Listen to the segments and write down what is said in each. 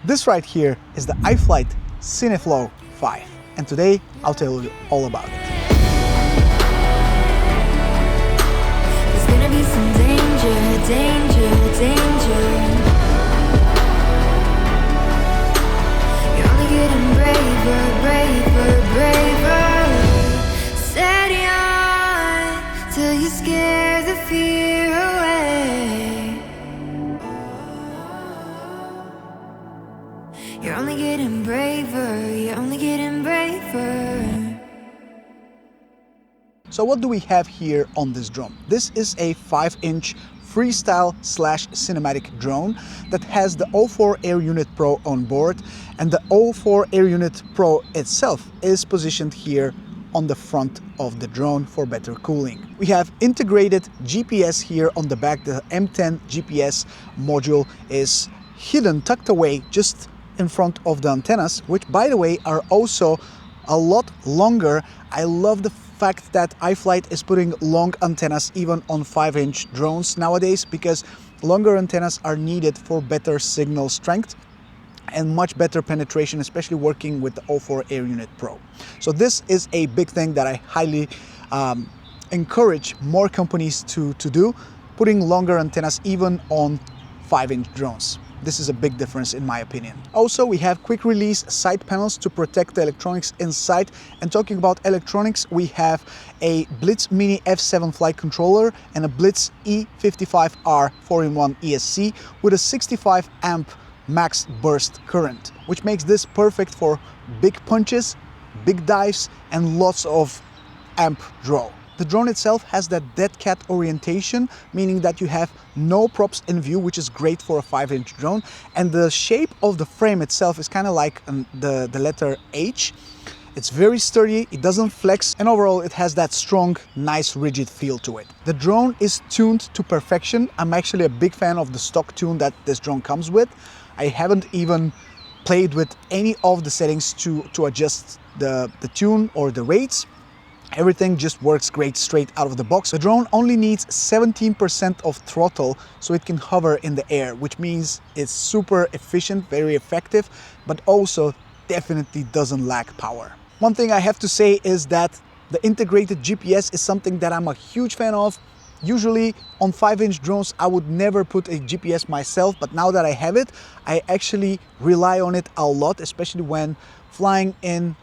This right here is the iFlight CineFlow 5, and today I'll tell you all about it. There's gonna be some danger, danger, danger. You're only getting braver, braver, braver. Steady on till you scare the fear away. You're only getting braver, you're only getting braver. So what do we have here on this drone? This is a 5-inch freestyle / cinematic drone that has the O4 Air Unit Pro on board, and the O4 Air Unit Pro itself is positioned here on the front of the drone for better cooling. We have integrated GPS here on the back. The M10 GPS module is hidden, tucked away just in front of the antennas, which by the way are also a lot longer. I love the fact that iFlight is putting long antennas even on 5-inch drones nowadays, because longer antennas are needed for better signal strength and much better penetration, especially working with the O4 Air Unit Pro. So this is a big thing that I highly encourage more companies to do, putting longer antennas even on 5-inch drones. This is a big difference in my opinion. Also, we have quick release side panels to protect the electronics inside. And talking about electronics, we have a Blitz Mini F7 flight controller and a Blitz E55R 4-in-1 ESC with a 65 amp max burst current, which makes this perfect for big punches, big dives, and lots of amp draw. The drone itself has that dead cat orientation, meaning that you have no props in view, which is great for a 5-inch drone. And the shape of the frame itself is kind of like the letter H. It's very sturdy, it doesn't flex, and overall it has that strong, nice, rigid feel to it. The drone is tuned to perfection. I'm actually a big fan of the stock tune that this drone comes with. I haven't even played with any of the settings to adjust the tune or the rates. Everything just works great straight out of the box. The drone only needs 17% of throttle, so it can hover in the air, which means it's super efficient, very effective, but also definitely doesn't lack power. One thing I have to say is that the integrated GPS is something that I'm a huge fan of. Usually on 5-inch drones I would never put a GPS myself, but now that I have it, I actually rely on it a lot, especially when flying in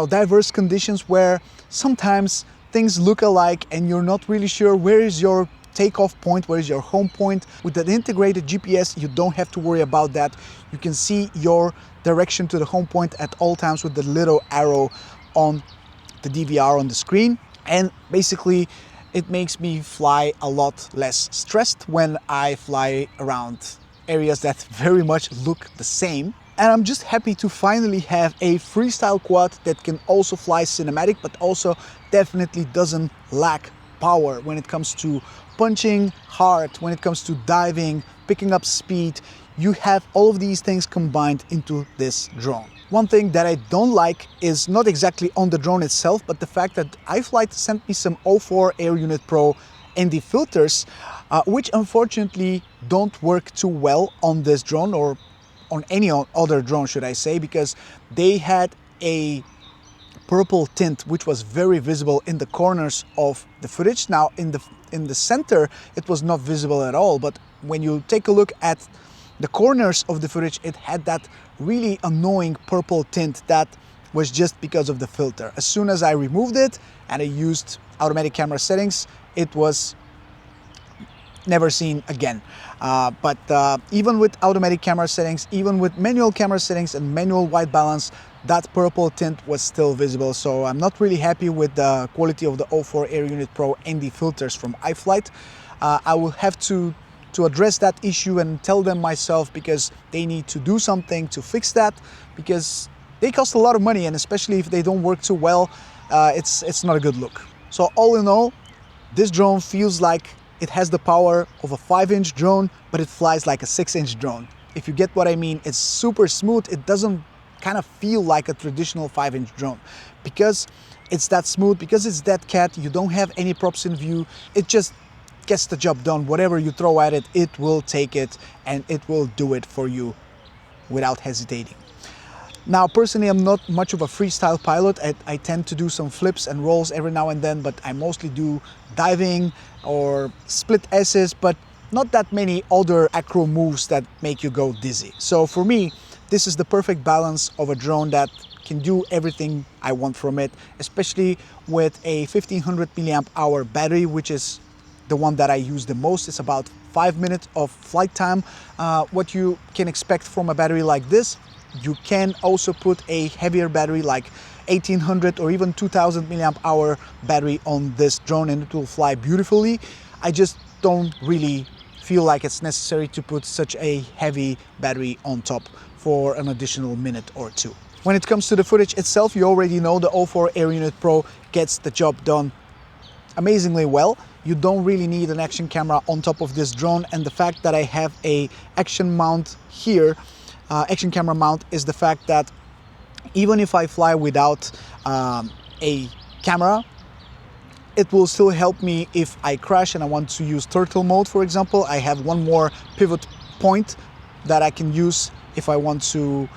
diverse conditions where sometimes things look alike and you're not really sure where is your takeoff point, where is your home point. With the integrated GPS, you don't have to worry about that. You can see your direction to the home point at all times with the little arrow on the DVR on the screen. And basically, it makes me fly a lot less stressed when I fly around areas that very much look the same. And I'm just happy to finally have a freestyle quad that can also fly cinematic, but also definitely doesn't lack power when it comes to punching hard, when it comes to diving, picking up speed. You have all of these things combined into this drone. One thing that I don't like is not exactly on the drone itself, but the fact that iFlight sent me some O4 Air Unit Pro ND filters, which unfortunately don't work too well on this drone, or on any other drone should I say, because they had a purple tint which was very visible in the corners of the footage. Now in the center it was not visible at all, but when you take a look at the corners of the footage, it had that really annoying purple tint that was just because of the filter. As soon as I removed it and I used automatic camera settings, it was never seen again. But even with automatic camera settings, even with manual camera settings and manual white balance, that purple tint was still visible. So I'm not really happy with the quality of the O4 Air Unit Pro ND filters from iFlight. I will have to address that issue and tell them myself, because they need to do something to fix that, because they cost a lot of money, and especially if they don't work too well, it's not a good look. So all in all, this drone feels like it has the power of a 5-inch drone, but it flies like a 6-inch drone. If you get what I mean, it's super smooth. It doesn't kind of feel like a traditional 5-inch drone, because it's that smooth, because it's that cat. You don't have any props in view. It just gets the job done. Whatever you throw at it, it will take it and it will do it for you without hesitating. Now, personally, I'm not much of a freestyle pilot. I tend to do some flips and rolls every now and then, but I mostly do diving or split S's, but not that many other acro moves that make you go dizzy. So for me, this is the perfect balance of a drone that can do everything I want from it, especially with a 1500 milliamp hour battery, which is the one that I use the most. It's about 5 minutes of flight time. What you can expect from a battery like this. You can also put a heavier battery like 1800 or even 2000 milliamp hour battery on this drone and it will fly beautifully. I just don't really feel like it's necessary to put such a heavy battery on top for an additional minute or two. When it comes to the footage itself, you already know the 04 Air Unit Pro gets the job done amazingly well. You don't really need an action camera on top of this drone, and the fact that I have a action mount here, action camera mount, is the fact that even if I fly without a camera, it will still help me if I crash and I want to use turtle mode, for example. I have one more pivot point that I can use if I want to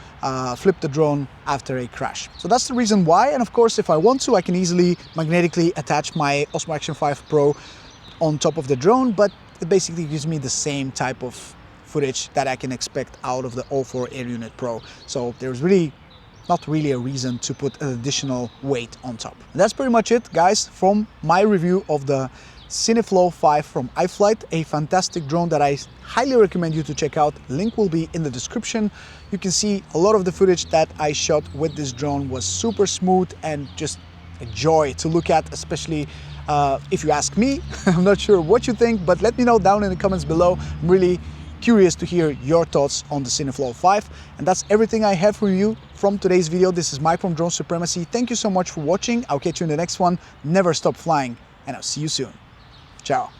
flip the drone after a crash. So that's the reason why, and of course if I want to, I can easily magnetically attach my Osmo Action 5 Pro on top of the drone, but it basically gives me the same type of footage that I can expect out of the 04 Air Unit Pro. So there's really not really a reason to put an additional weight on top. And that's pretty much it, guys, from my review of the CineFlow 5 from iFlight, a fantastic drone that I highly recommend you to check out. Link will be in the description. You can see a lot of the footage that I shot with this drone was super smooth and just a joy to look at, especially if you ask me. I'm not sure what you think, but let me know down in the comments below. I'm really curious to hear your thoughts on the CineFlow 5. And that's everything I have for you from today's video. This is Mike from Drone Supremacy. Thank you so much for watching. I'll catch you in the next one. Never stop flying, and I'll see you soon. Ciao.